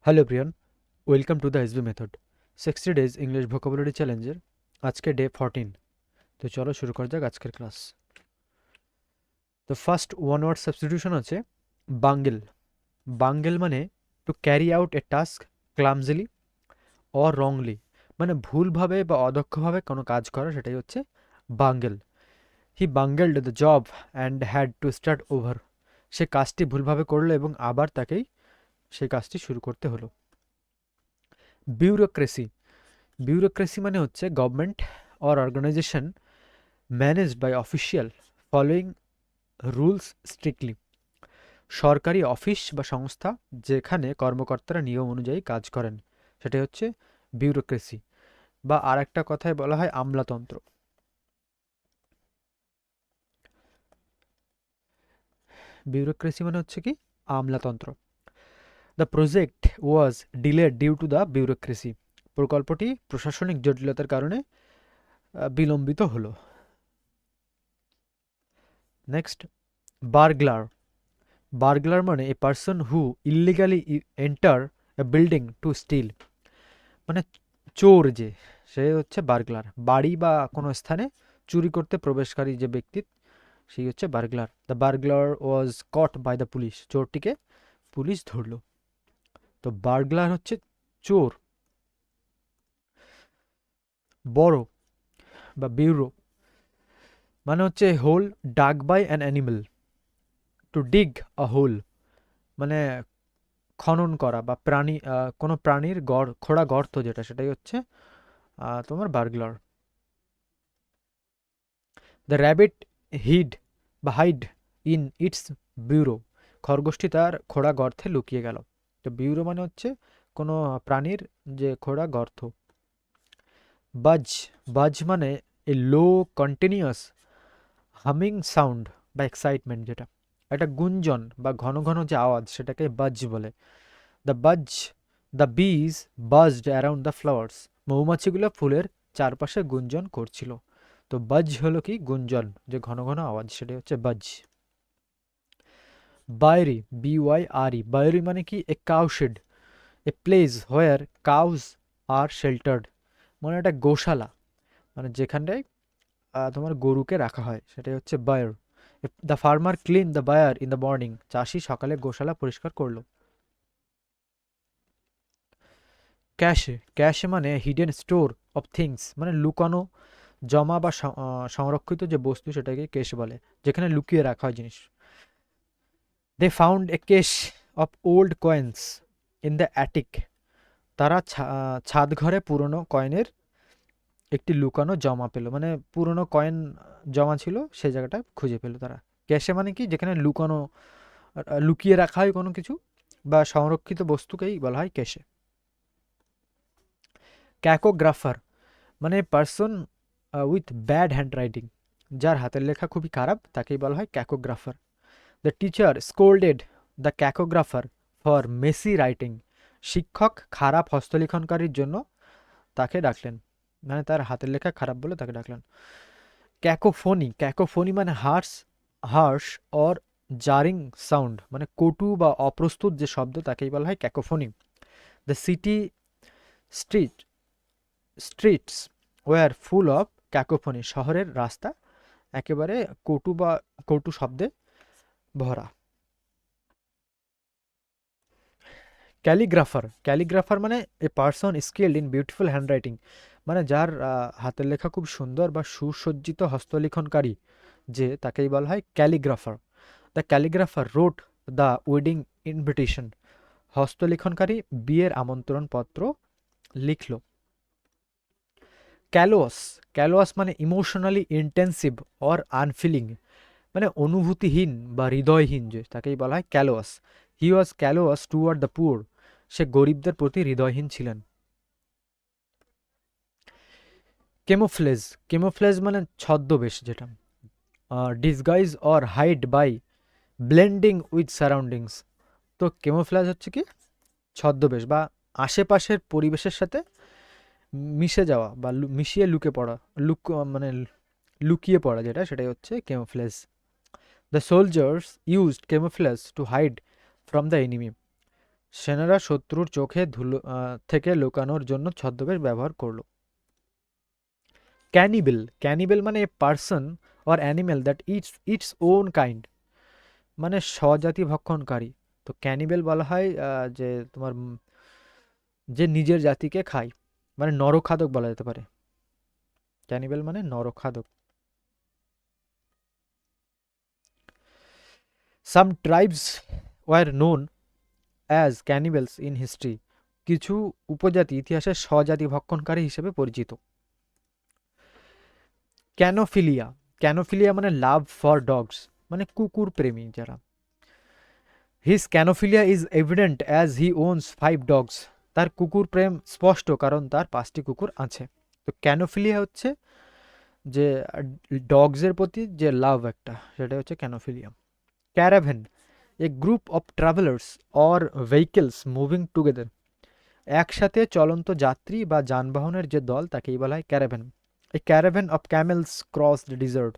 Hello প্রিয়ন, welcome to the SB method 60 days English vocabulary চ্যালেঞ্জের আজকে ডে 14। তো চলো শুরু করা যাক আজকের ক্লাস। তো ফার্স্ট ওয়ান ওয়ার্ড সাবস্টিটিউশন আছে বাঙ্গেল। বাঙ্গেল মানে to carry out a task clumsily or wrongly, মানে ভুলভাবে বা অদক্ষভাবে কোনো কাজ করা, সেটাই হচ্ছে bungle. He bungled the job and had to start over. সে কাজটি ভুলভাবে করলো এবং আবার তাকেই সেই কাজটি শুরু করতে হলো। বিউরোক্রেসি। বিউরোক্রেসি মানে হচ্ছে government or organisation managed by official following rules strictly. সরকারি অফিস বা সংস্থা যেখানে কর্মকর্তারা নিয়ম অনুযায়ী কাজ করেন, সেটাই হচ্ছে বিউরোক্রেসি, বা আর একটা কথায় বলা হয় আমলাতন্ত্র। বিউরোক্রেসি মানে হচ্ছে কি আমলাতন্ত্র। The project was delayed due to the bureaucracy. প্রকল্পটি প্রশাসনিক জটিলতার কারণে বিলম্বিত হলো। Next, burglar. বার্গলার মানে a person who illegally enter a building to steal, মানে চোর যে, সে হচ্ছে বার্গলার। বাড়ি বা কোনো স্থানে চুরি করতে প্রবেশকারী যে ব্যক্তি, সেই হচ্ছে burglar. The burglar was caught by the police. চোরটিকে পুলিশ ধরলো। তো বার্গলার হচ্ছে চোর। বড় বা বিউরো মানে হচ্ছে hole dug by an an. To dig a hole মানে খনন করা, বা প্রাণী কোনো প্রাণীর খোঁড়া গর্ত যেটা, সেটাই হচ্ছে তোমার বার্গলার। দ্য র্যাবিট হিড বা হাইড ইন ইটস ব্যুরো। খরগোশটি তার খোঁড়া গর্তে লুকিয়ে গেল। তো ব্যুরো মানে হচ্ছে কোনো প্রাণীর যে খোঁড়া গর্ত। বাজ। বাজ মানে এ লো কন্টিনিউয়াস হামিং সাউন্ড বা এক্সাইটমেন্ট, যেটা একটা গুঞ্জন বা ঘন ঘন যে আওয়াজ, সেটাকে বাজ বলে। দ্য বাজ, দ্য বিজ বাজড অ্যারাউন্ড দ্য ফ্লাওয়ার্স। মৌমাছিগুলো ফুলের চারপাশে গুঞ্জন করছিল। তো বাজ হলো কি গুঞ্জন, যে ঘন ঘন আওয়াজ, সেটাই হচ্ছে বাজ। বায়রি, BYRE, বায়রি মানে কি এ কাউশেড, এ প্লেস হোয়ার কাউজ আর শেল্টার্ড, মানে একটা গোশালা, মানে যেখানটায় তোমার গরুকে রাখা হয়, সেটাই হচ্ছে byre. The farmer clean the byre in the morning. চাষি সকালে গোশালা পরিষ্কার করলো। ক্যাশে। ক্যাশে মানে হিডেন স্টোর অফ থিংস, মানে লুকানো জমা বা সংরক্ষিত যে বস্তু, সেটাকে কেশ বলে, যেখানে লুকিয়ে রাখা হয় জিনিস। দে ফাউন্ড এ কেশ of old coins in the attic. তারা ছাদ ঘরে পুরনো কয়েনের একটি লুকানো জমা পেল, মানে পুরনো কয়েন জমা ছিল, সেই জায়গাটা খুঁজে পেল তারা। ক্যাশে মানে কি যেখানে লুকানো লুকিয়ে রাখা হয় কোনো কিছু বা সংরক্ষিত বস্তুকেই বলা হয় ক্যাশে। ক্যাকোগ্রাফার মানে person with bad hand writing, যার হাতের লেখা খুবই খারাপ, তাকেই বলা হয় cacographer. The teacher scolded the cacographer for messy writing. শিক্ষক খারাপ হস্তলিখনকারীর জন্য তাকে ডাকলেন, মানে তার হাতের লেখা খারাপ বলে তাকে ডাকলেন। ক্যাকোফোনি। ক্যাকোফোনি মানে হার্শ অর জারিং সাউন্ড, মানে কটু বা অপ্রস্তুত যে শব্দ, তাকেই বলা হয় cacophony. The city street streets were full of cacophony. শহরের রাস্তা একেবারে কটু শব্দে ভরা। ক্যালিগ্রাফার। ক্যালিগ্রাফার মানে a person skilled in beautiful handwriting, মানে যার হাতের লেখা খুব সুন্দর বা সুসজ্জিত হস্তলিখনকারী, যে তাকেই বলা হয় calligrapher. The calligrapher wrote the wedding invitation. হস্তলিখনকারী বিয়ের আমন্ত্রণ পত্র লিখল। ক্যালোয়াস। ক্যালোয়াস মানে ইমোশনালি ইন্টেন্সিভ অর আনফিলিং, মানে অনুভূতিহীন বা হৃদয়হীন, যে তাকেই বলা হয় callous. He was callous toward the poor. সে গরিবদের প্রতি হৃদয়হীন ছিলেন। কেমোফ্লেজ। কেমোফ্লেজ মানে ছদ্মবেশ, যেটা disguise or hide by blending with surroundings. তো কেমোফ্লেজ হচ্ছে কি ছদ্মবেশ বা আশেপাশের পরিবেশের সাথে মিশে যাওয়া বা মিশিয়ে লুকে পড়া, লুক মানে লুকিয়ে পড়া, যেটা সেটাই হচ্ছে camouflage. The soldiers used camouflage to hide from the enemy. সেনারা শত্রুর চোখে ধুলো থেকে লুকানোর জন্য ছদ্মবেশ ব্যবহার করলো। ক্যানিবেল, ক্যানিবেল মানে a person or animal that it's its own kind, মানে স্বজাতি ভক্ষণকারী। তো ক্যানিবেল বলা হয় যে তোমার যে নিজের জাতিকে খায়, মানে নরখাদক বলা যেতে পারে। ক্যানিবেল মানে নরখাদক। Some tribes were known as cannibals in history, কিছু উপজাতি ইতিহাসে স্বজাতি ভক্ষণকারী হিসেবে পরিচিত। ক্যানোফিলিয়া, ক্যানোফিলিয়া মানে লাভ ফর ডগস, মানে কুকুর প্রেমী যারা। His canophilia is evident as he owns 5 dogs, তার কুকুর প্রেম স্পষ্ট কারণ তার 5টি কুকুর আছে। তো ক্যানোফিলিয়া হচ্ছে যে ডগসের প্রতি যে লাভ একটা, সেটা হচ্ছে canophilia. Caravan, a group of travellers or vehicles moving together, একসাথে চলন্ত যাত্রী বা যানবাহনের যে দল তাকেই বলা হয় caravan. A caravan of CAMELS cross the desert,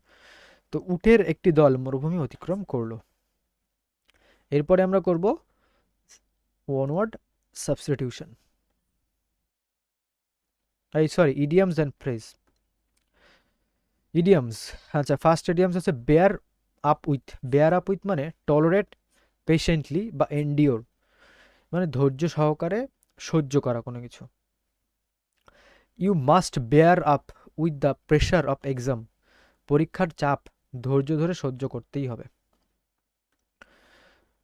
তো উটের একটি দল মরুভূমি অতিক্রম করলো। এরপরে আমরা করব word substitution, idioms and phrase. Idioms, আচ্ছা ফার্স্ট ইডিয়ামস হচ্ছে bear up with. Bear up with মানে টলারেট পেশেন্টলি বা এন্ডিওর, মানে ধৈর্য সহকারে সহ্য করা কোনো কিছু। You must bear up with the pressure of exam, পরীক্ষার চাপ ধৈর্য ধরে সহ্য করতেই হবে।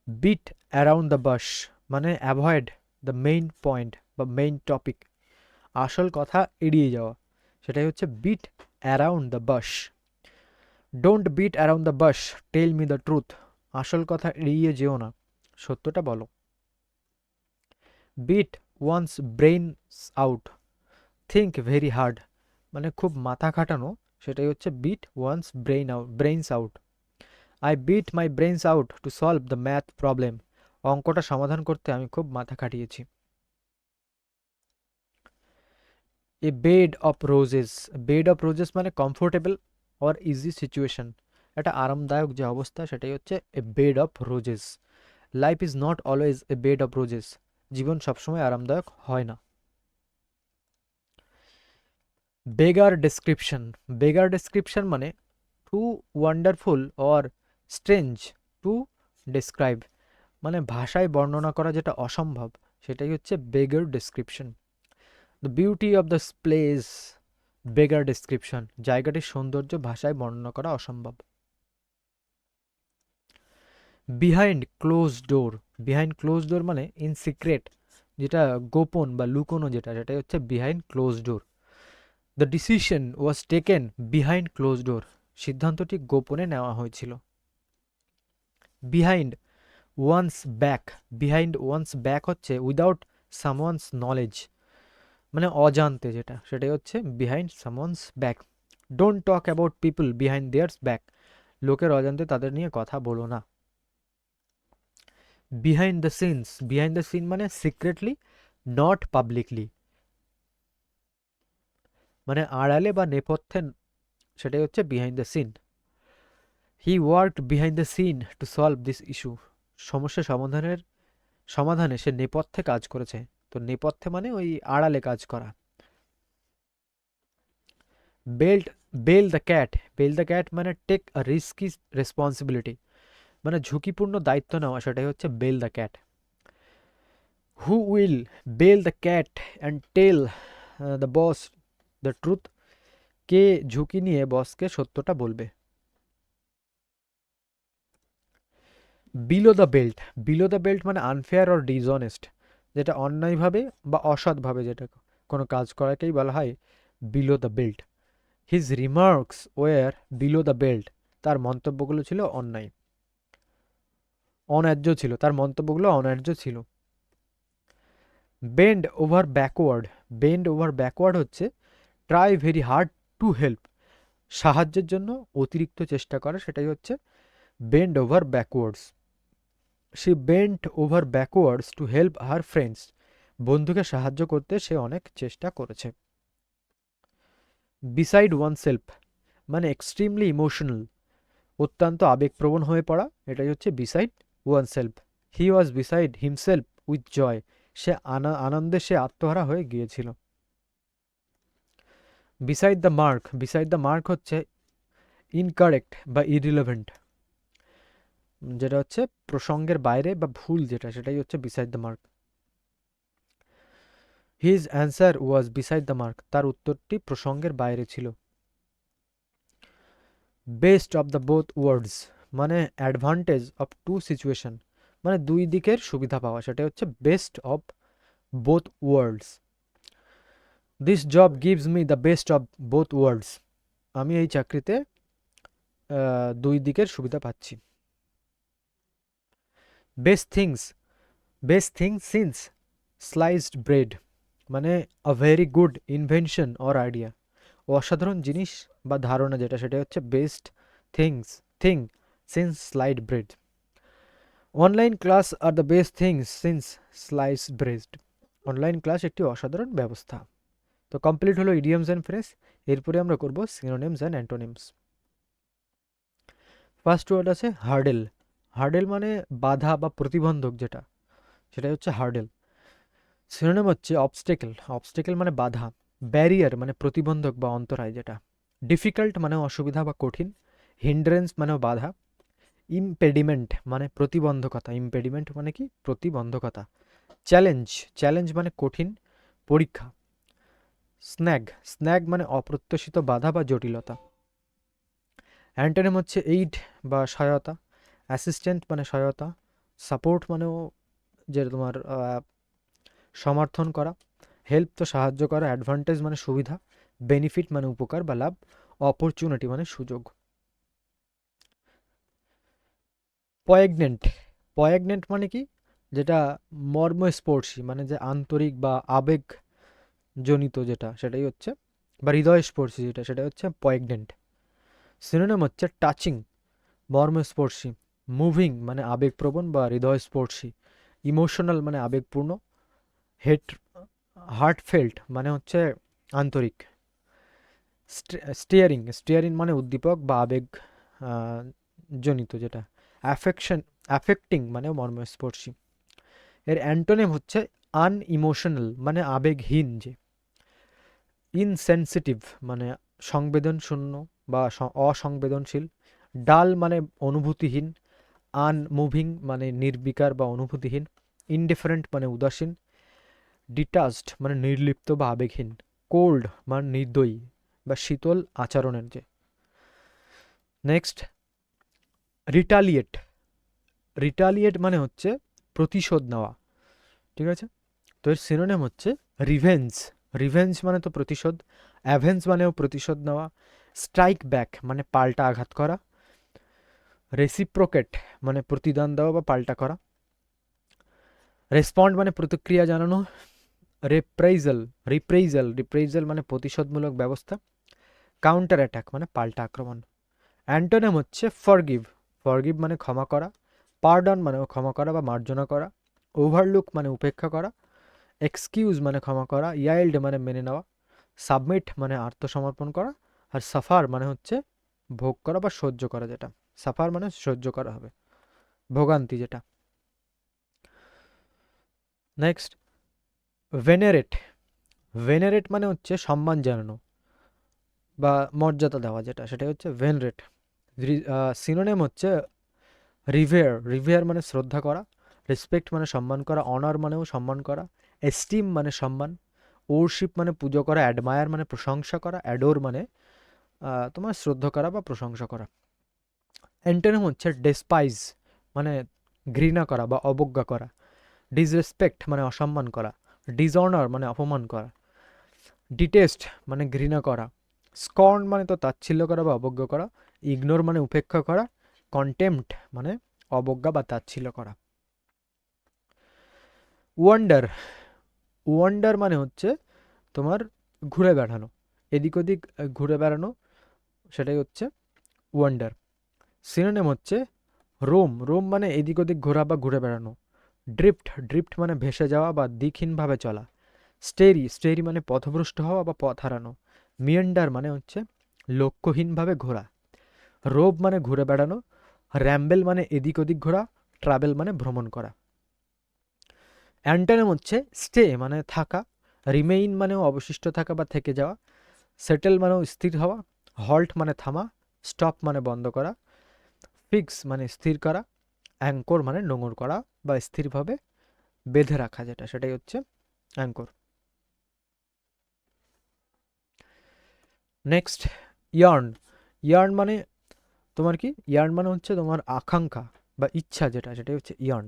বিট অ্যারাউন্ড দ্য বাশ মানে অ্যাভয়েড দ্য মেইন পয়েন্ট বা মেইন টপিক, আসল কথা এড়িয়ে যাওয়া, সেটাই হচ্ছে beat around the bush. Don't beat around the bush, tell me the truth, আসল কথা এড়িয়ে যেও না, সত্যটা বলো। Beat one's brains out, think very hard, মানে খুব মাথা খাটানো, সেটাই হচ্ছে beat one's brains out. I beat my brains out to solve the math problem, অঙ্কটা সমাধান করতে আমি খুব মাথা খাটিয়েছি। A bed of roses, bed of roses মানে কমফোর্টেবল অর ইজি সিচুয়েশন, একটা আরামদায়ক যে অবস্থা সেটাই হচ্ছে a bed of roses. Life is not always a bed of roses, জীবন সবসময় আরামদায়ক হয় না। বেগার ডেসক্রিপশন, বেগার ডেসক্রিপশন মানে too wonderful or strange to describe, মানে ভাষায় বর্ণনা করা যেটা অসম্ভব সেটাই হচ্ছে beggar description. The beauty of the place beggar description, জায়গাটির সৌন্দর্য ভাষায় বর্ণনা করা অসম্ভব। বিহাইন্ড ক্লোজ ডোর, বিহাইন্ড ক্লোজ ডোর মানে ইন সিক্রেট, যেটা গোপন বা লুকোনো যেটা, সেটাই হচ্ছে behind close door. The decision was taken behind close door, সিদ্ধান্তটি গোপনে নেওয়া হয়েছিল। Behind one's back, behind one's back হচ্ছে উইদাউট সামওয়ানস নলেজ, মানে অজান্তে যেটা, সেটাই হচ্ছে behind someone's back. Don't talk about people behind theirs back, লোকের অজান্তে তাদের নিয়ে কথা বলো না। Behind the scenes, behind the scene মানে সিক্রেটলি নট পাবলিকলি, মানে আড়ালে বা নেপথ্যে, সেটাই হচ্ছে behind the scene. He worked behind the scene to solve this issue, সমস্যা সমাধানে সে নেপথ্যে কাজ করেছে। তো নেপথ্যে মানে ওই আড়ালে কাজ করা। Belt bell the cat, bell the cat মানে টেক আ রিস্কি রেসপন্সিবিলিটি, মানে ঝুঁকিপূর্ণ দায়িত্ব নেওয়া, সেটাই হচ্ছে bell the cat. Who will bell the cat and tell the boss the truth, কে ঝুঁকি নিয়ে বসকে সত্যটা বলবে। Below the belt, below the belt মানে আনফেয়ার অর ডিসঅনেস্ট, যেটা অন্যায়ভাবে বা অসৎভাবে যেটা কোনো কাজ করাকেই বলা হয় below the belt. His remarks were below the belt, তার মন্তব্যগুলো ছিল অন্যায্য ছিল, তার মন্তব্যগুলো অন্যায্য ছিল। Bend over backward, bend over backward হচ্ছে try very hard to help, সাহায্যের জন্য অতিরিক্ত চেষ্টা করা, সেটাই হচ্ছে bend over backwards. She bent over backwards to help her friends, বন্ধুকে সাহায্য করতে সে অনেক চেষ্টা করেছে। বিসাইড ওয়ান সেলফ মানে এক্সট্রিমলি ইমোশনাল, অত্যন্ত আবেগপ্রবণ হয়ে পড়া, এটাই হচ্ছে beside oneself. He was beside himself with joy, সে আনন্দে সে আত্মহারা হয়ে গিয়েছিল। Beside the mark, beside the mark হচ্ছে ইনকারেক্ট বা ইরিলেভেন্ট, যেটা হচ্ছে প্রসঙ্গের বাইরে বা ভুল যেটা, সেটাই হচ্ছে beside the mark. His answer was beside the mark, তার উত্তরটি প্রসঙ্গের বাইরে ছিল। Best of the both words মানে অ্যাডভান্টেজ অফ টু সিচুয়েশন, মানে দুই দিকের সুবিধা পাওয়া, সেটা হচ্ছে best of both worlds. This job gives me the best of both worlds, আমি এই চাকরিতে দুই দিকের সুবিধা পাচ্ছি। Best things, best thing since sliced bread মানে a very good invention or idea, অসাধারণ জিনিস বা ধারণা যেটা, সেটা হচ্ছে best thing since slide bread. Online class আর the best things since slice bread, online class একটি অসাধারণ ব্যবস্থা। তো কমপ্লিট হলো ইডিয়মস অ্যান্ড ফ্রেজ। এরপরে আমরা করব synonyms and antonyms. First word আছে হার্ডেল, হার্ডেল মানে বাধা বা প্রতিবন্ধক যেটা, সেটাই হচ্ছে হার্ডেল। সিনোনিম হচ্ছে অবস্টেকেল, অবস্টেকেল মানে বাধা, ব্যারিয়ার মানে প্রতিবন্ধক বা অন্তরায় যেটা, ডিফিকাল্ট মানে অসুবিধা বা কঠিন, হিন্ড্রেন্স মানেও বাধা, ইমপেডিমেন্ট মানে প্রতিবন্ধকতা, ইমপেডিমেন্ট মানে কি প্রতিবন্ধকতা, চ্যালেঞ্জ, চ্যালেঞ্জ মানে কঠিন পরীক্ষা, স্ন্যাগ, স্ন্যাগ মানে অপ্রত্যাশিত বাধা বা জটিলতা। অ্যান্টোনিম হচ্ছে এইড বা সহায়তা, অ্যাসিস্ট্যান্ট মানে সহায়তা, সাপোর্ট মানেও যে তোমার সমর্থন করা, হেল্প তো সাহায্য করা, অ্যাডভান্টেজ মানে সুবিধা, বেনিফিট মানে উপকার বা লাভ, অপরচুনিটি মানে সুযোগ। পয়েগনেন্ট, পয়েগনেন্ট মানে কি যেটা মর্মস্পর্শী, মানে যে আন্তরিক বা আবেগ জনিত যেটা, সেটাই হচ্ছে, বা হৃদয়স্পর্শী যেটা, সেটা হচ্ছে পয়েগনেন্ট। সিনোনিম হচ্ছে টাচিং মর্মস্পর্শী, মুভিং মানে আবেগপ্রবণ বা হৃদয়স্পর্শী, ইমোশনাল মানে আবেগপূর্ণ, হেড হার্টফেল্ট মানে হচ্ছে আন্তরিক, স্টিয়ারিং, স্টিয়ারিং মানে উদ্দীপক বা আবেগ জনিত যেটা, অ্যাফেক্টিং মানে মর্মস্পর্শী। এর অ্যান্টোনিম হচ্ছে আনইমোশনাল মানে আবেগহীন, যে ইনসেনসিটিভ মানে সংবেদনশূন্য বা অসংবেদনশীল, ডাল মানে অনুভূতিহীন, আনমুভিং মানে নির্বিকার বা অনুভূতিহীন, ইনডিফারেন্ট মানে উদাসীন, ডিটাচড মানে নির্লিপ্ত বা আবেগহীন, কোল্ড মানে নির্দয়ী বা শীতল আচরণের যে। নেক্সট রিটালিয়েট, রিটালিয়েট মানে হচ্ছে প্রতিশোধ নেওয়া, ঠিক আছে। তো এর সিনোনিম হচ্ছে রিভেঞ্জ, রিভেঞ্জ মানে তো প্রতিশোধ, অ্যাভেঞ্জ মানেও প্রতিশোধ নেওয়া, স্ট্রাইক ব্যাক মানে পাল্টা আঘাত করা, রেসিপ্রোকেট মানে প্রতিদান দেওয়া বা পাল্টা করা, রেসপন্ড মানে প্রতিক্রিয়া জানানো, রিপ্রাইজাল, রিপ্রাইজাল মানে প্রতিশোধমূলক ব্যবস্থা, কাউন্টার অ্যাটাক মানে পাল্টা আক্রমণ। অ্যান্টোনিম হচ্ছে ফরগিভ, ফরগিভ মানে ক্ষমা করা, পার্ডন মানে ক্ষমা করা বা মার্জনা করা, ওভারলুক মানে উপেক্ষা করা, এক্সকিউজ মানে ক্ষমা করা, ইয়াইল্ড মানে মেনে নেওয়া, সাবমিট মানে আত্মসমর্পণ করা, আর সাফার মানে হচ্ছে ভোগ করা বা সহ্য করা, যেটা সাফার মানে সহ্য করা হবে, ভোগান্তি যেটা। নেক্সট ভেনারেট, ভেনারেট মানে হচ্ছে সম্মান জানানো বা মর্যাদা দেওয়া যেটা, সেটাই হচ্ছে ভেনারেট। সিনোনিম হচ্ছে রিভেয়ার, রিভেয়ার মানে শ্রদ্ধা করা, রেসপেক্ট মানে সম্মান করা, অনার মানেও সম্মান করা, এস্টিম মানে সম্মান, ওরশিপ মানে পুজো করা, অ্যাডমায়ার মানে প্রশংসা করা, অ্যাডোর মানে তোমার শ্রদ্ধা করা বা প্রশংসা করা। অ্যান্টোনিম হচ্ছে ডেসপাইজ মানে ঘৃণা করা বা অবজ্ঞা করা, ডিসরেসপেক্ট মানে অসম্মান করা, ডিসঅনার মানে অপমান করা, ডিটেস্ট মানে ঘৃণা করা, স্কর্ন মানে তো তাচ্ছিল্য করা বা অবজ্ঞা করা, ইগনোর মানে উপেক্ষা করা, কন্টেম্পট মানে অবজ্ঞা বা তাচ্ছিল্য করা। ওয়ান্ডার, ওয়ান্ডার মানে হচ্ছে তোমার ঘুরে বেড়ানো, এদিক ওদিক ঘুরে বেড়ানো, সেটাই হচ্ছে ওয়ান্ডার। সিনোনিম হচ্ছে রোম, রোম মানে এদিক ওদিক ঘোরা বা ঘুরে বেড়ানো, ড্রিফট, ড্রিফট মানে ভেসে যাওয়া বা দিকহীনভাবে চলা, স্টেরি, স্টেরি মানে পথভ্রষ্ট হওয়া বা পথ হারানো, মিয়ান্ডার মানে হচ্ছে লক্ষ্যহীনভাবে ঘোরা, রোব মানে ঘুরে বেড়ানো, র্যাম্বেল মানে এদিক ওদিক ঘোরা, ট্রাভেল মানে ভ্রমণ করা। অ্যান্টোনিম হচ্ছে স্টে মানে থাকা, রিমেইন মানেও অবশিষ্ট থাকা বা থেকে যাওয়া, সেটেল মানেও স্থির হওয়া, হল্ট মানে থামা, স্টপ মানে বন্ধ করা, ফিক্স মানে স্থির করা, অ্যাঙ্কর মানে নোঙর করা বা স্থিরভাবে বেঁধে রাখা, যেটা সেটাই হচ্ছে অ্যাঙ্কর। Next, yarn. ইয়ার্ন মানে তোমার কি, ইয়ার্ন মানে হচ্ছে তোমার আকাঙ্ক্ষা বা ইচ্ছা, যেটা সেটাই হচ্ছে ইয়ার্ন।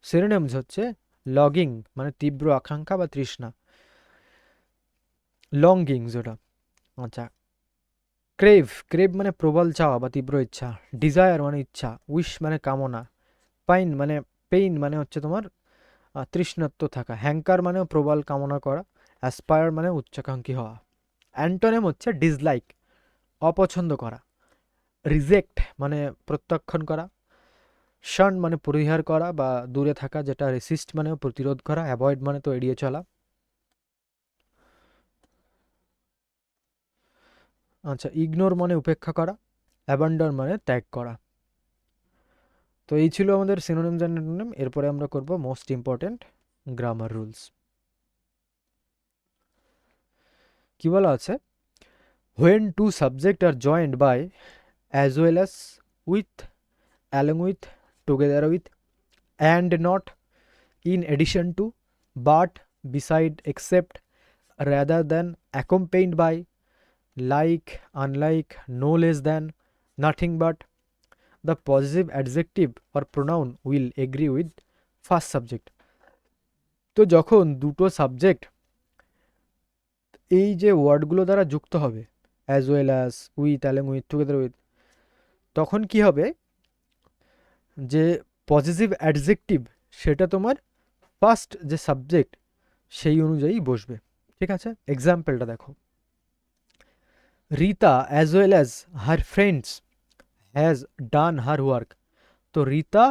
সিনোনিমস হচ্ছে লগিং মানে তীব্র আকাঙ্ক্ষা বা তৃষ্ণা, লঙ্গিং যেটা। আচ্ছা, ক্রেভ, ক্রেভ মানে প্রবল চাওয়া বা তীব্র ইচ্ছা, ডিজায়ার মানে ইচ্ছা, উইশ মানে কামনা, পাইন মানে পেইন মানে হচ্ছে তোমার তৃষ্ণাত্ম থাকা, হ্যাঙ্কার মানেও প্রবল কামনা করা, অ্যাসপায়ার মানে উচ্চাকাঙ্ক্ষী হওয়া। অ্যান্টোনিম হচ্ছে ডিসলাইক অপছন্দ করা, রিজেক্ট মানে প্রত্যাখ্যান করা, শান মানে পরিহার করা বা দূরে থাকা, যেটা রেসিস্ট মানেও প্রতিরোধ করা, অ্যাভয়েড মানে তো এড়িয়ে চলা। আচ্ছা, ইগনোর মানে উপেক্ষা করা, অ্যাবান্ডন মানে ত্যাগ করা। তো এই ছিল আমাদের সিনোনিমস অ্যান্ড অ্যান্টোনিম। এরপরে আমরা করব মোস্ট ইম্পর্টেন্ট গ্রামার রুলস। কি বলা আছে, when two subject are joined by, as well as, with, along with, together with, and not, in addition to, but, beside, except, rather than, accompanied by, like, unlike, no less than, nothing but, the possessive adjective or pronoun will agree with first subject. তো যখন দুটো subject এই যে ওয়ার্ডগুলো দ্বারা যুক্ত হবে, as well as, with, along with, together with, তখন কি হবে, যে পজিটিভ অ্যাডজেক্টিভ সেটা তোমার ফার্স্ট যে সাবজেক্ট সেই অনুযায়ী বসবে। ঠিক আছে, এক্সাম্পলটা দেখো, Rita as well as her friends has done her work. তো রিতা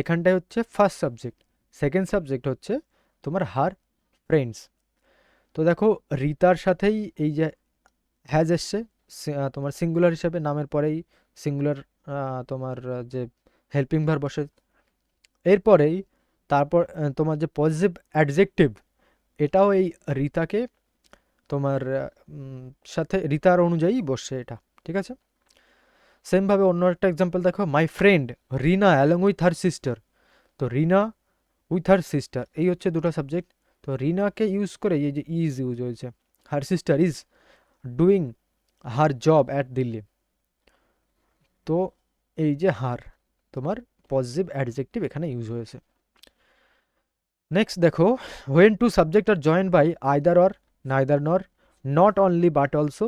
এখানটায় হচ্ছে ফার্স্ট সাবজেক্ট, সেকেন্ড সাবজেক্ট হচ্ছে তোমার হার ফ্রেন্ডস। তো দেখো রিতার সাথেই এই যে হ্যাজ এসছে তোমার সিঙ্গুলার হিসাবে, নামের পরেই সিঙ্গুলার তোমার যে হেল্পিং ভার্ব বসে, এরপরেই তারপর তোমার যে পজিটিভ অ্যাডজেক্টিভ এটাও এই রিতাকে তোমার সাথে রিতার অনুযায়ী বসছে এটা। ঠিক আছে, সেমভাবে অন্য একটা এক্সাম্পল দেখো, my friend Rina along with her sister. তো রিনা উইথ হার সিস্টার এই হচ্ছে দুটো সাবজেক্ট। তো রিনাকে ইউজ করে এই যে ইজ ইউজ হয়েছে, her sister is doing her job at Delhi. তো এই যে হার তোমার পজিটিভ অ্যাডজেক্টিভ এখানে ইউজ হয়েছে। নেক্সট দেখো, when two subject are joined by either or, neither nor, not only but also,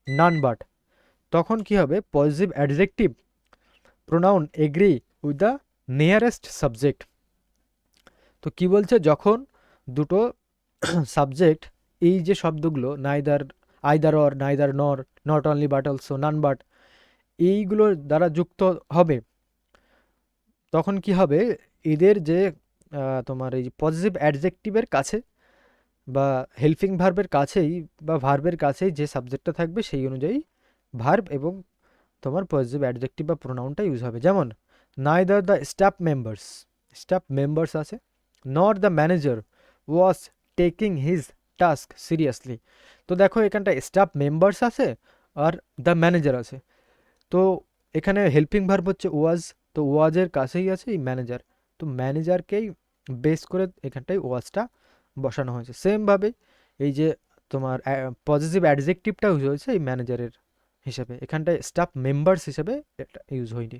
none but, তখন কি হবে, positive adjective pronoun agree with the nearest subject. তো কি বলছে, যখন দুটো সাবজেক্ট এই যে শব্দগুলো neither, either or, neither nor, not only but also, none but, এইগুলোর দ্বারা যুক্ত হবে, তখন কি হবে, এদের যে তোমার এই পজিটিভ অ্যাডজেক্টিভের কাছে বা হেল্পিং ভার্বের কাছেই বা ভার্বের কাছেই যে সাবজেক্টটা থাকবে সেই অনুযায়ী ভার্ব এবং তোমার পজিটিভ অ্যাডজেক্টিভ বা প্রোনাউনটা ইউজ হবে। যেমন নাইদার দ্য স্টাফ মেম্বার্স আছে, not the manager was taking his task seriously. তো দেখো এখানটা স্টাফ মেম্বার্স আছে আর দ্য ম্যানেজার আছে। তো এখানে হেল্পিং ভার্ব হচ্ছে ওয়াজ, তো ওয়াজের কাছেই আছে এই ম্যানেজার, তো ম্যানেজারকেই বেস করে এখানটায় ওয়াজটা বসানো হয়েছে। সেমভাবে এই যে তোমার পজিটিভ অ্যাডজেক্টিভটা ইউজ হয়েছে এই ম্যানেজারের হিসেবে, এখানটায় স্টাফ মেম্বার্স হিসেবে এটা ইউজ হয়নি।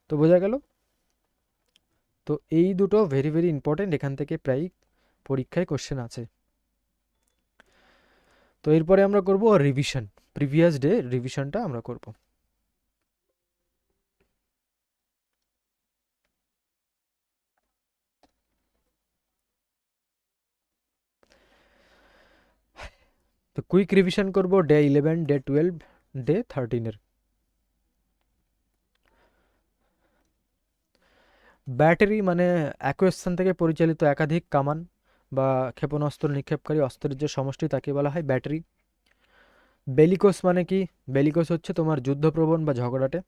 তো বোঝা গেল। তো এই দুটো ভেরি ভেরি ইম্পর্টেন্ট, এখান থেকে প্রায় পরীক্ষায় কোশ্চেন আছে। তো এরপরে আমরা করব রিভিশন, প্রিভিয়াস ডে রিভিশনটা আমরা করব। তো কুইক রিভিশন করব ডে 11, ডে 12, ডে 13-এর। ব্যাটারি মানে একই স্থান থেকে পরিচালিত একাধিক কামান বা ক্ষেপণাস্ত্র নিক্ষেপকারী অস্ত্রের যে সমষ্টি তাকে বলা হয় ব্যাটারি। বেলিকোস মানে কি, বেলিকোস হচ্ছে তোমার যুদ্ধপ্রবণ বা ঝগড়াটে,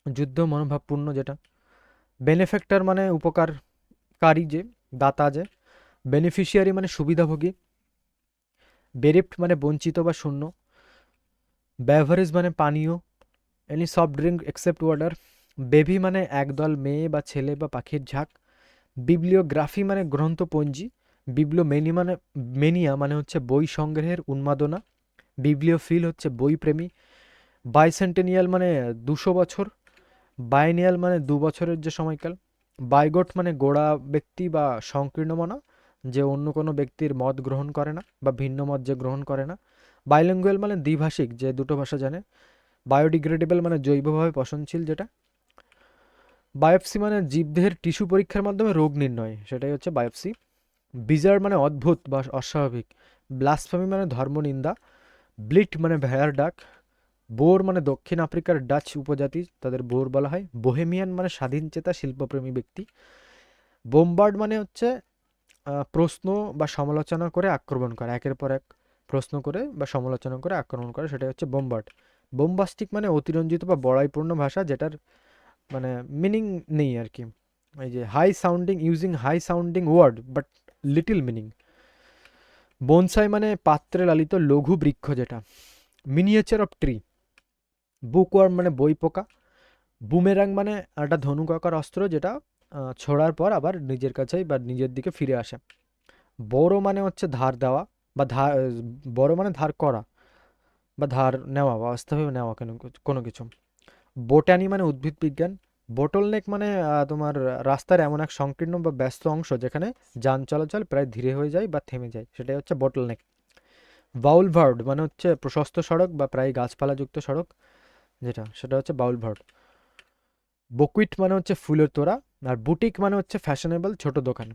যুদ্ধ মনোভাবপূর্ণ যেটা। বেনেফেক্টর মানে উপকারকারী যে, দাতা যে। বেনিফিশিয়ারি মানে সুবিধাভোগী। বেরিপ্ট মানে বঞ্চিত বা শূন্য। ব্যাভারেজ মানে পানীয়। Any soft drink except water. Baby মানে একদল মেয়ে বা ছেলে বা পাখির ঝাঁক। বিবলিওগ্রাফি মানে গ্রন্থপঞ্জি। বিবলিওমেনি মানে মেনিয়া মানে হচ্ছে বই সংগ্রহের উন্মাদনা। বিবলিওফিল হচ্ছে বই প্রেমী। বাইসেন্টেনিয়াল মানে 200 বছর। বাইনিয়াল মানে 2 বছরের যে সময়কাল। বাইগট মানে গোড়া ব্যক্তি বা সংকীর্ণ মনা, যে অন্য কোনো ব্যক্তির মত গ্রহণ করে না বা ভিন্ন মত যে গ্রহণ করে না। বাইলিঙ্গুয়াল মানে দ্বিভাষিক, যে দুটো ভাষা জানে। বায়োডিগ্রেডেবল মানে জৈবভাবে পচনশীল যেটা। বায়োপসি মানে জীবদেহের টিস্যু পরীক্ষার মাধ্যমে রোগ নির্ণয়, সেটাই হচ্ছে বায়োপসি। বিজার মানে অদ্ভুত বা অস্বাভাবিক। ব্লাসফেমি মানে ধর্মনিন্দা। ব্লিট মানে ভেড়ার ডাক। বোর মানে দক্ষিণ আফ্রিকার ডাচ উপজাতি, তাদের বোর বলা হয়। বোহেমিয়ান মানে স্বাধীনচেতা শিল্পপ্রেমী ব্যক্তি। বোমবার্ড মানে হচ্ছে প্রশ্ন বা সমালোচনা করে আক্রমণ করা, একের পর এক প্রশ্ন করে বা সমালোচনা করে আক্রমণ করে, সেটাই হচ্ছে বোমবার্ড। বোমবাস্টিক মানে অতিরঞ্জিত বা বড়াইপূর্ণ ভাষা, যেটার মানে মিনিং নেই আর কি। এই যে high sounding, using high sounding word but little meaning. Bonsai মানে পাত্রে লালিত লঘু বৃক্ষ যেটা। Miniature of tree. বুকওয়ার্ম মানে বই পোকা। বুমেরাং মানে একটা ধনুকাকার অস্ত্র, যেটা ছোড়ার পর আবার নিজের কাছেই বা নিজের দিকে ফিরে আসে। বড় মানে হচ্ছে ধার দেওয়া বা বড় মানে ধার করা বা ধার নেওয়া বা অস্থায়ী নেওয়া কোনো কিছু। বোটানি মানে উদ্ভিদ বিজ্ঞান। বোটলনেক মানে তোমার রাস্তার এমন এক সংকীর্ণ বা ব্যস্ত অংশ যেখানে যান চলাচল প্রায় ধীরে হয়ে যায় বা থেমে যায়, সেটাই হচ্ছে বোটলনেক। বাউলভার্ড মানে হচ্ছে প্রশস্ত সড়ক বা প্রায় গাছপালাযুক্ত সড়ক, যেটা সেটা হচ্ছে বাউলভার্ড। বকুইট মানে হচ্ছে ফুলের তোড়া। আর বুটিক মানে হচ্ছে ফ্যাশনেবল ছোট দোকান।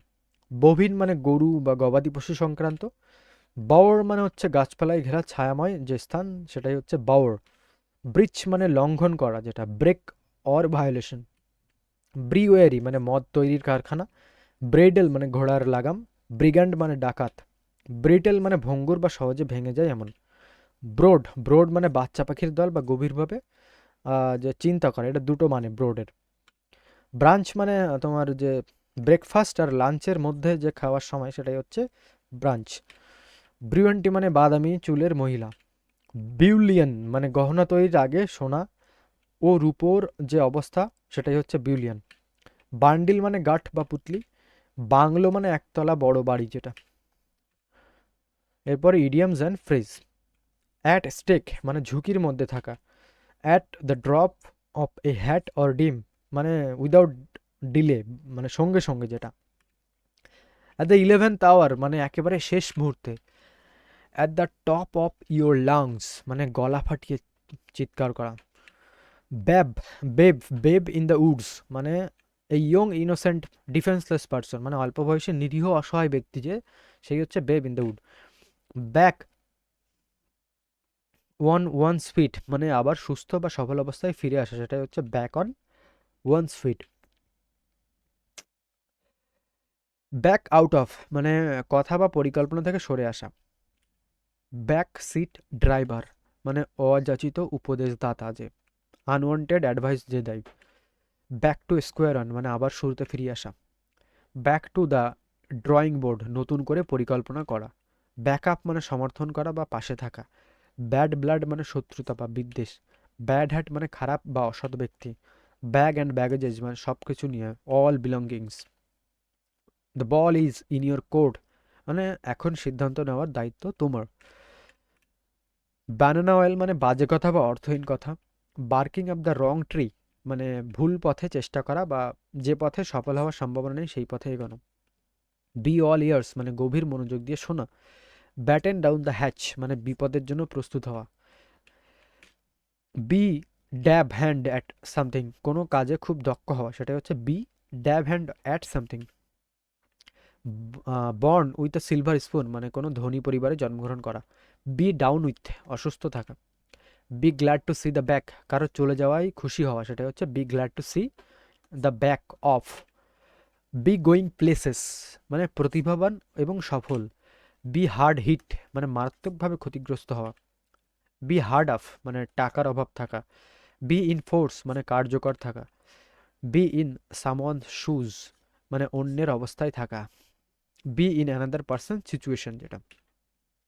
বভিন মানে গরু বা গবাদি পশু সংক্রান্ত। বাওর মানে হচ্ছে গাছপালায় ঘেরা ছায়াময় যে স্থান, সেটাই হচ্ছে বাওর। ব্রিচ মানে লঙ্ঘন করা, যেটা ব্রেক অর ভায়োলেশন। ব্রিওয়ারি মানে মদ তৈরির কারখানা। ব্রেডেল মানে ঘোড়ার লাগাম। ব্রিগ্যান্ড মানে ডাকাত। ব্রিটেল মানে ভঙ্গুর বা সহজে ভেঙে যায় এমন। ব্রোড, ব্রোড মানে বাচ্চা পাখির দল বা গভীরভাবে যে চিন্তা করে, এটা দুটো মানে ব্রোডের। ব্রাঞ্চ মানে তোমার যে ব্রেকফাস্ট আর লাঞ্চের মধ্যে যে খাওয়ার সময়, সেটাই হচ্ছে ব্রাঞ্চ। ব্রিউয়ান্টি মানে বাদামি চুলের মহিলা। বিউলিয়ন মানে গহনা তৈরির আগে সোনা ও রূপোর যে অবস্থা, সেটাই হচ্ছে বিউলিয়ন। বান্ডিল মানে গাঁঠ বা পুতলি। বাংলো মানে একতলা বড় বাড়ি যেটা। এরপরে idioms and phrase. At stake মানে ঝুঁকির মধ্যে থাকা। At the drop of a hat or ডিম মানে উইদাউট ডিলে মানে সঙ্গে সঙ্গে যেটা। অ্যাট দ্য 11th আওয়ার মানে একেবারে শেষ মুহূর্তে। At the top of your lungs মানে গলা ফাটিয়ে চিৎকার করা। Babe, babe, babe in the woods মানে এই ইয়ং ইনোসেন্ট ডিফেন্সলেস পার্সন মানে অল্প বয়সে নিরীহ অসহায় ব্যক্তি যে, সেই হচ্ছে babe in the wood. Back one's feet মানে আবার সুস্থ বা সফল অবস্থায় ফিরে আসা, সেটাই হচ্ছে back on one's feet. Back out of মানে কথা বা পরিকল্পনা থেকে সরে আসা। ব্যাক সিট ড্রাইভার মানে অযাচিত উপদেশদাতা যে, আনওয়ান্টেড অ্যাডভাইস যে দেয়। ব্যাক টু স্কোয়ার ওয়ান মানে আবার শুরুতে ফিরে আসা। Back to the drawing board নতুন করে পরিকল্পনা করা। ব্যাক আপ মানে সমর্থন করা বা পাশে থাকা। ব্যাড ব্লাড মানে শত্রুতা বা বিদ্বেষ। ব্যাড হ্যাট মানে খারাপ বা অসৎ ব্যক্তি। ব্যাগ অ্যান্ড ব্যাগেজেস মানে সব কিছু নিয়ে, all belongings. The ball is in your court মানে এখন সিদ্ধান্ত নেওয়ার দায়িত্ব তোমার। ব্যানানা অয়েল মানে বাজে কথা বা অর্থহীন কথা। Barking up the wrong tree মানে ভুল পথে চেষ্টা করা বা যে পথে সফল হওয়ার সম্ভাবনা নেই সেই পথে এগোনো। বি অল ইয়ার্স মানে গভীর মনোযোগ দিয়ে শোনা। ব্যাটেন ডাউন দ্য হ্যাচ মানে বিপদের জন্য প্রস্তুত হওয়া। Be dab hand at something কোনো কাজে খুব দক্ষ হওয়া, সেটাই হচ্ছে be dab hand at something. Born with a silver spoon মানে কোনো ধনী পরিবারে জন্মগ্রহণ করা। বি ডাউন উইথ অসুস্থ থাকা। B glad to C the back কারো চলে যাওয়াই খুশি হওয়া, সেটাই হচ্ছে B glad to C the back of. Be going places মানে প্রতিভাবান এবং সফল। বি হার্ড হিট মানে মারাত্মকভাবে ক্ষতিগ্রস্ত হওয়া। বি হার্ড আফ মানে টাকার অভাব থাকা। বি ইন ফোর্স মানে কার্যকর থাকা। বি ইন সামওয়ান শুজ মানে অন্যের অবস্থায় থাকা। Be in another person situation, যেটা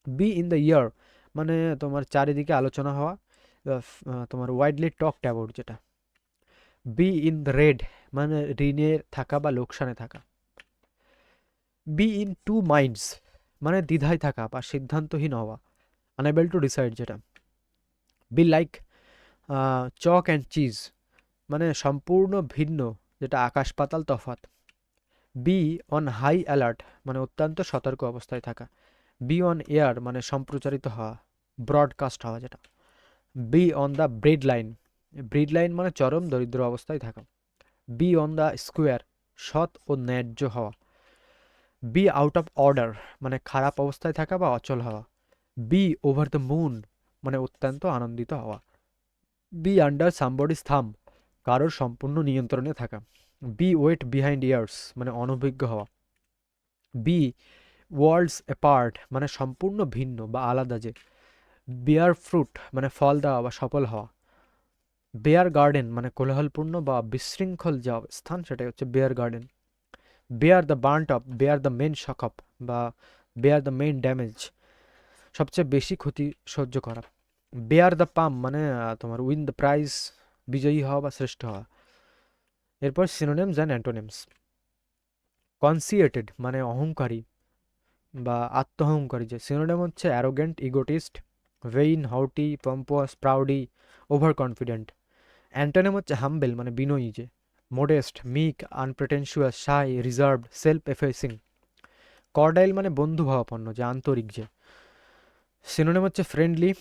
বি ইন দ্য ইয়ার মানে তোমার চারিদিকে আলোচনা হওয়া, তোমার ওয়াইডলি টকড অ্যাবাউট, যেটা বি ইন দ্য রেড মানে ঋণে থাকা বা লোকসানে থাকা। বি ইন টু মাইন্ডস মানে দ্বিধায় থাকা বা সিদ্ধান্তহীন হওয়া, আনএবল টু ডিসাইড, যেটা be like chalk and cheese মানে সম্পূর্ণ ভিন্ন, যেটা আকাশ পাতাল তফাৎ। বি অন হাই অ্যালার্ট মানে অত্যন্ত সতর্ক অবস্থায় থাকা। বি অন এয়ার মানে সম্প্রচারিত হওয়া, ব্রডকাস্ট হওয়া, যেটা be on the bread line, bread line মানে চরম দরিদ্র অবস্থায় থাকা। বি অন দ্য স্কোয়ার সৎ ও ন্যায্য হওয়া। বি আউট অফ অর্ডার মানে খারাপ অবস্থায় থাকা বা অচল হওয়া। বি ওভার দ্য মুন মানে অত্যন্ত আনন্দিত হওয়া। বি আন্ডার সামবডিজ থাম কারোর সম্পূর্ণ নিয়ন্ত্রণে থাকা। বি ওয়েট বিহাইন্ড ইয়ার্স মানে অনভিজ্ঞ হওয়া। বি ওয়ার্ল্ডস অ্যাপার্ট মানে সম্পূর্ণ ভিন্ন বা আলাদা, যে বেয়ার ফ্রুট মানে ফল দেওয়া বা সফল হওয়া। বেয়ার গার্ডেন মানে কোলাহলপূর্ণ বা বিশৃঙ্খল যে অবস্থান, সেটাই হচ্ছে bear garden. Bear the brunt of bear the main shock of বা বেয়ার দ্য মেইন ড্যামেজ সবচেয়ে বেশি ক্ষতি সহ্য করা। বেয়ার দ্য পাম মানে তোমার উইন দ্য প্রাইজ বিজয়ী হওয়া বা শ্রেষ্ঠ হওয়া। এরপর সিনোনিমস অ্যান্ড অ্যান্টোনিমস। কনসিয়েটেড মানে অহংকারী বা আত্মহংকারী, যে সিনোনিম হচ্ছে arrogant, egotist, vain, haughty, pompous, proud, over confident. Antonym হচ্ছে হাম্বেল মানে বিনয়ী, যে modest, meek, unpretentious, shy, reserved, self effacing. Cordial মানে বন্ধুভাবাপন্ন, যে আন্তরিক, যে সিনোনিম হচ্ছে friendly,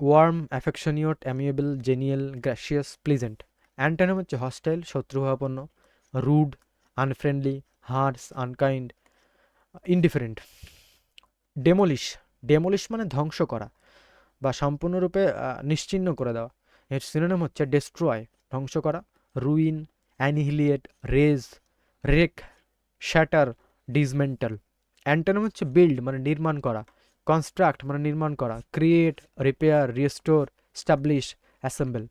warm, affectionate, amiable, genial, gracious, pleasant. Antonym হচ্ছে হস্টাইল, শত্রুভাবাপন্ন, rude, unfriendly, harsh, unkind, indifferent. Demolish, demolish মানে ধ্বংস করা বা সম্পূর্ণরূপে নিশ্চিহ্ন করে দেওয়া। এর সিনোনিম হচ্ছে ডেস্ট্রয় ধ্বংস করা, ruin, annihilate, raze, wreck, shatter, dismantle. Antonym হচ্ছে বিল্ড মানে নির্মাণ করা, কনস্ট্রাক্ট মানে নির্মাণ করা, create, repair, restore, establish, assemble.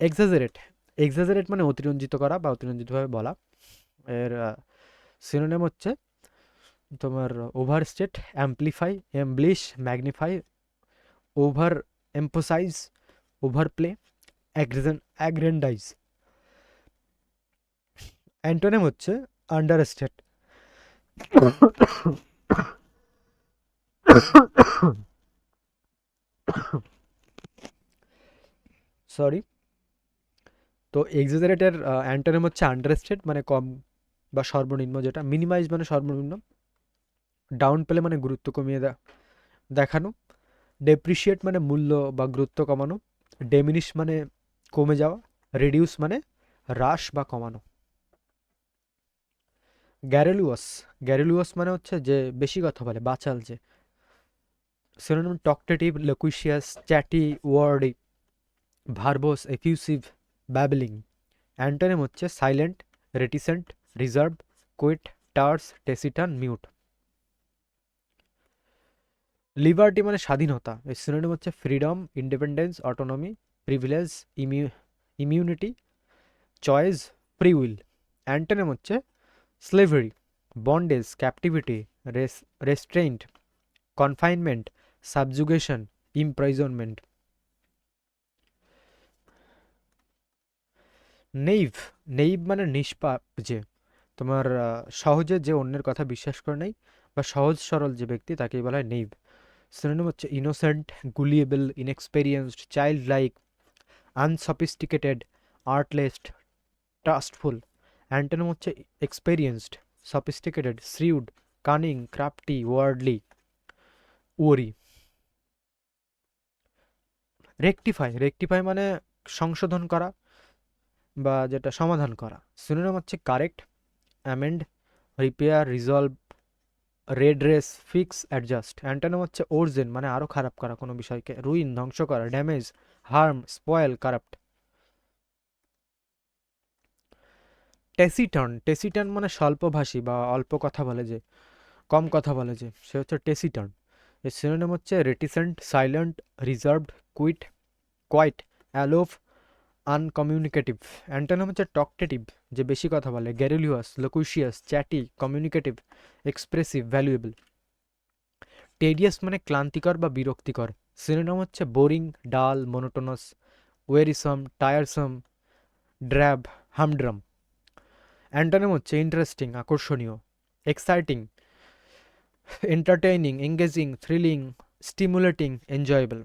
Exaggerate, exaggerate মানে অতিরঞ্জিত করা বা অতিরঞ্জিতভাবে বলা। এর সিনোনিম হচ্ছে তোমার overstate, amplify, embellish, magnify, over emphasize, overplay, aggrandize. Antonym হচ্ছে আন্ডারস্টেট, সরি। তো এক্সাজারেটের অ্যান্টোনিম হচ্ছে আন্ডারস্টেট মানে কম বা সর্বনিম্ন, যেটা মিনিমাইজ মানে সর্বনিম্ন, ডাউন পেলে মানে গুরুত্ব কমিয়ে দেখানো, ডেপ্রিসিয়েট মানে মূল্য বা গুরুত্ব কমানো, ডেমিনিশ মানে কমে যাওয়া, রিডিউস মানে হ্রাস বা কমানো। গ্যারেলুয়াস, গ্যারেলুয়াস মানে হচ্ছে যে বেশি কথা বলে, বাচাল, যে synonym talkative, loquacious, chatty, wordy, verbose, effusive, babbling. Antonym হচ্ছে silent, reticent, reserve, quiet, terse, taciturn, mute. Liberty মানে স্বাধীনতা, এর সিনোনিম হচ্ছে freedom, independence, autonomy, privilege, immunity, choice, free will. Antonym হচ্ছে slavery, bondage, captivity, restraint, confinement, subjugation, imprisonment. Naive, naive মানে নিষ্পাপ, যে তোমার সহজে যে অন্যের কথা বিশ্বাস করে নেই বা সহজ সরল যে ব্যক্তি তাকেই বলা হয় নেইভ। সিনোনিম হচ্ছে innocent, গুলিয়েবল, ইনএক্সপেরিয়েন্সড, child like, unsophisticated, আর্টলেস, trustful. Antonym হচ্ছে এক্সপেরিয়েন্সড, সফিস্টিকেটেড, শ্রিউড, কানিং, ক্রাফটি, ওয়ার্ডলি, ওরি। রেকটিফাই, রেকটিফাই মানে সংশোধন করা বা যেটা সমাধান করা। সিনোনিম হচ্ছে correct, amend, repair, resolve, redress, fix, adjust. Antonym হচ্ছে ওরজেন মানে আরও খারাপ করা কোনো বিষয়কে, রুইন ধ্বংস করা, ড্যামেজ, হার্ম, স্পয়েল, কারাপ্ট। টেসিটন, টেসিটন মানে স্বল্পভাষী বা অল্প কথা বলে, যে কম কথা বলে, যে সে হচ্ছে টেসিটন। এর সিনোনিম হচ্ছে reticent, silent, reserved, quiet, quiet, aloof, uncommunicative. Antonym হচ্ছে টকটেটিভ, যে বেশি কথা বলে, garrulous, loquacious, chatty, communicative, expressive, valuable. Tedious মানে ক্লান্তিকর বা বিরক্তিকর। সিনোনিম হচ্ছে boring, dull, monotonous, wearisome, tiresome, drab, humdrum. Antonym হচ্ছে ইন্টারেস্টিং, আকর্ষণীয়, exciting, entertaining, engaging, thrilling, stimulating, enjoyable.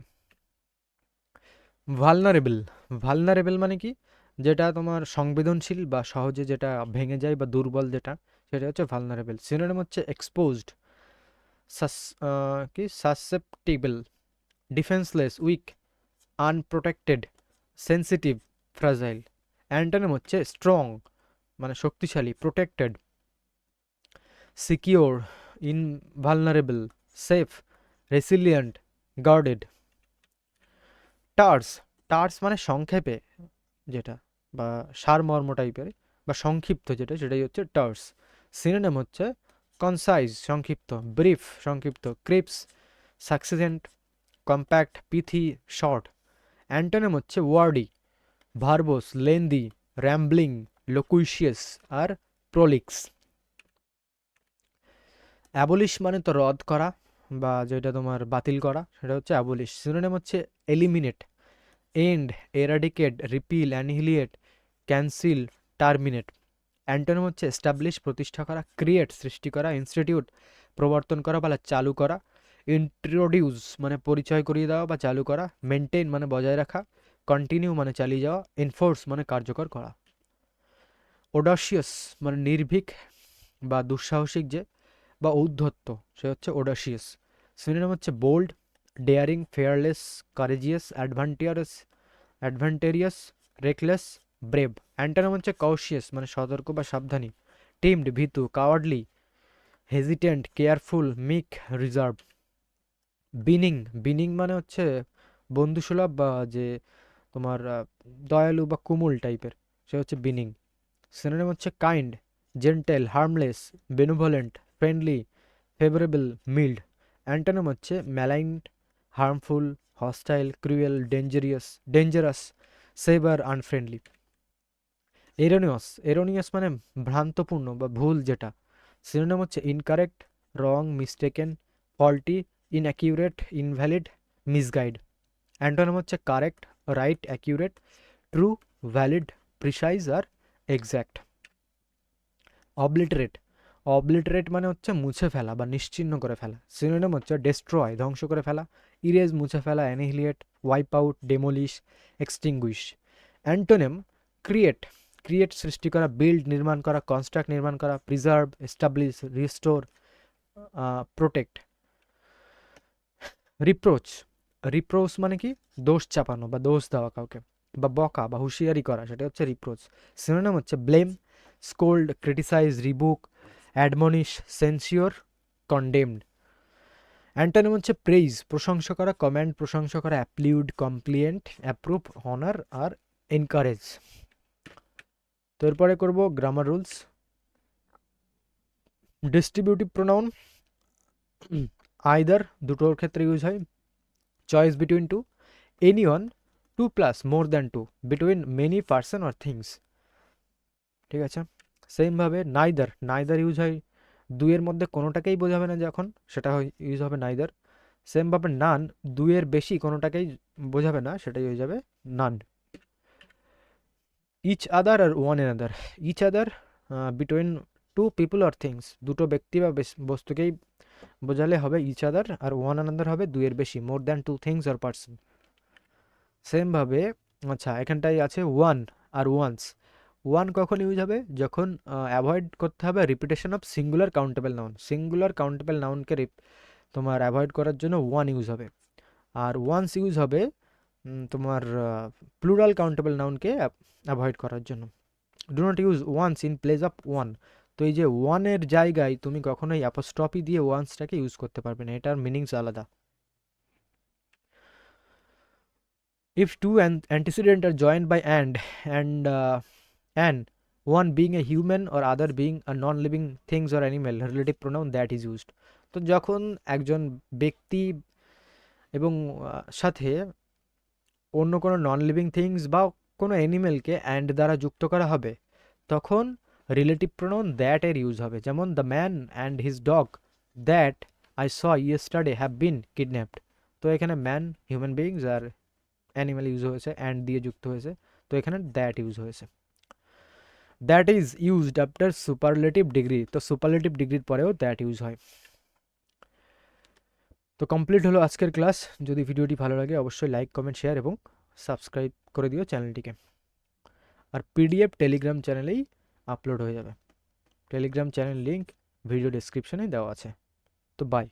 Vulnerable. Vulnerable মানে কি, যেটা তোমার সংবেদনশীল বা সহজে যেটা ভেঙে যায় বা দুর্বল যেটা, সেটা হচ্ছে ভালনারেবল। সিনোনিম হচ্ছে এক্সপোজড, কি susceptible, defenceless, weak, unprotected, sensitive, fragile. Antonym হচ্ছে স্ট্রং মানে শক্তিশালী, protected, secure, invulnerable, safe, resilient, guarded. Terse. Terse মানে সংক্ষেপে যেটা, বা সারমর্ম টাইপের, বা সংক্ষিপ্ত যেটা, সেটাই হচ্ছে টার্স। সিনোনিম হচ্ছে কনসাইজ, সংক্ষিপ্ত, ব্রিফ, সংক্ষিপ্ত, ক্রিপস, সাকসিসেন্ট, কম্প্যাক্ট, পিথি, শর্ট। অ্যান্টোনিম হচ্ছে ওয়ার্ডি, ভার্বোস, লেন্দি, র্যাম্বলিং, লোকুইশিয়াস আর প্রোলিক্স। অ্যাবলিশ মানে তো রদ করা বা যেটা তোমার বাতিল করা, সেটা হচ্ছে অ্যাবলিশ। সিনোনিম হচ্ছে eliminate, end, eradicate, repeal, annihilate, cancel, terminate. Antonym হচ্ছে এস্টাবলিশ, প্রতিষ্ঠা করা, ক্রিয়েট, সৃষ্টি করা, ইনস্টিটিউট, প্রবর্তন করা বা চালু করা, ইন্ট্রোডিউস মানে পরিচয় করিয়ে দেওয়া বা চালু করা, মেনটেন মানে বজায় রাখা, কন্টিনিউ মানে চালিয়ে যাওয়া, এনফোর্স মানে কার্যকর করা। ওডাসিয়াস মানে নির্ভীক বা দুঃসাহসিক যে, বা ঔদ্ধত্য, সে হচ্ছে ওডাসিয়াস। সিনোনিম হচ্ছে bold, daring, fearless, courageous, adventurous, reckless, brave. Antonym হচ্ছে কশিয়াস মানে সতর্ক বা সাবধানী, টিমড, ভীতু, cowardly, hesitant, careful, meek, reserve. Benign. Benign মানে হচ্ছে বন্ধুসুলভ বা যে তোমার দয়ালু বা কুমুল টাইপের, সে হচ্ছে বিনিং। সিনোনিম হচ্ছে kind, gentle, harmless, benevolent, friendly, favourable, mild. Antonym হচ্ছে malign, harmful, hostile, cruel, dangerous, severe, unfriendly. Erroneous. Erroneous মানে ভ্রান্তপূর্ণ বা ভুল যেটা। সিনোনিম হচ্ছে incorrect, wrong, mistaken, faulty, inaccurate, invalid, misguide. Antonym হচ্ছে correct, right, accurate, true, valid, precise আর exact. Obliterate. Obliterate মানে হচ্ছে মুছে ফেলা বা নিশ্চিহ্ন করে ফেলা। সিনোনিম হচ্ছে ডেস্ট্রয়, ধ্বংস করে ফেলা, ইরেজ, মুছে ফেলা, annihilate, wipe out, demolish, extinguish. Antonym create. Create সৃষ্টি করা, বিল্ড নির্মাণ করা, কনস্ট্রাক্ট নির্মাণ করা, preserve, establish, restore, protect. Reproach. Reproach মানে কি, দোষ চাপানো বা দোষ দেওয়া কাউকে, বা বকা বা হুঁশিয়ারি করা, সেটা হচ্ছে রিপ্রোচ। সিনোনিম হচ্ছে blame, scold, criticize, rebuke, admonish, censure, condemned. Antonym হচ্ছে প্রেইজ, প্রশংসা করা, কমেন্ট, প্রশংসা করা, অ্যাপ্লিউড, কমপ্লিয়েন্ট, অ্যাপ্রুভ, হনার আর এনকারেজ। তো এরপরে করবো grammar rules. Distributive pronoun either, দুটোর ক্ষেত্রে ইউজ হয়। Choice between two, any one, two plus, more than two, between many person or things. ঠিক আছে, সেমভাবে নাইদার। নাইদার ইউজ হয় দুইয়ের মধ্যে কোনোটাকেই বোঝাবে না যখন, সেটা ইউজ হবে নাইদার। সেমভাবে নান, দুইয়ের বেশি কোনোটাকেই বোঝাবে না, সেটাই হয়ে যাবে নান। ইচ আদার আর one another. Each other between two people or things, দুটো ব্যক্তি বা বস্তুকেই বোঝালে হবে ইচ আদার, আর ওয়ান অ্যানাদার হবে দুইয়ের বেশি, more than two things or person. সেমভাবে, আচ্ছা এখানটাই আছে ওয়ান আর ওয়ান্স। ওয়ান কখন ইউজ হবে, যখন অ্যাভয়েড করতে হবে repetition of singular countable noun. Singular countable নাউনকে তোমার অ্যাভয়েড করার জন্য ওয়ান ইউজ হবে। আর ওয়ান্স ইউজ হবে তোমার প্লুরাল কাউন্টেবল নাউনকে অ্যাভয়েড করার জন্য। Do not use one's in place of one. তো এই যে ওয়ানের জায়গায় তুমি কখনোই অ্যাপোস্ট্রফি দিয়ে ওয়ান্সটাকে ইউজ করতে পারবে না, এটার মিনিংস আলাদা। If two antecedents are joined by and one being a human or other being a non-living things or animal, relative pronoun that is used. তো যখন একজন ব্যক্তি এবং সাথে অন্য কোনো নন লিভিং থিংস বা কোনো অ্যানিমেলকে অ্যান্ড দ্বারা যুক্ত করা হবে তখন রিলেটিভ প্রোনাউন দ্যাট এর ইউজ হবে, যেমন the man and his dog that I saw yesterday have been kidnapped. তো এখানে ম্যান হিউম্যান বিইংস আর অ্যানিমেল ইউজ হয়েছে, অ্যান্ড দিয়ে যুক্ত হয়েছে, তো এখানে দ্যাট ইউজ হয়েছে। That is used after superlative degree, তো সুপারলেটিভ ডিগ্রির পরেও দ্যাট ইউজ হয়। তো কমপ্লিট হলো আজকের ক্লাস। যদি ভিডিওটি ভালো লাগে অবশ্যই লাইক কমেন্ট শেয়ার এবং সাবস্ক্রাইব করে দিও চ্যানেলটিকে। আর পিডিএফ টেলিগ্রাম চ্যানেলেই আপলোড হয়ে যাবে। টেলিগ্রাম চ্যানেল লিঙ্ক ভিডিও ডেসক্রিপশনে দেওয়া আছে। তো বাই।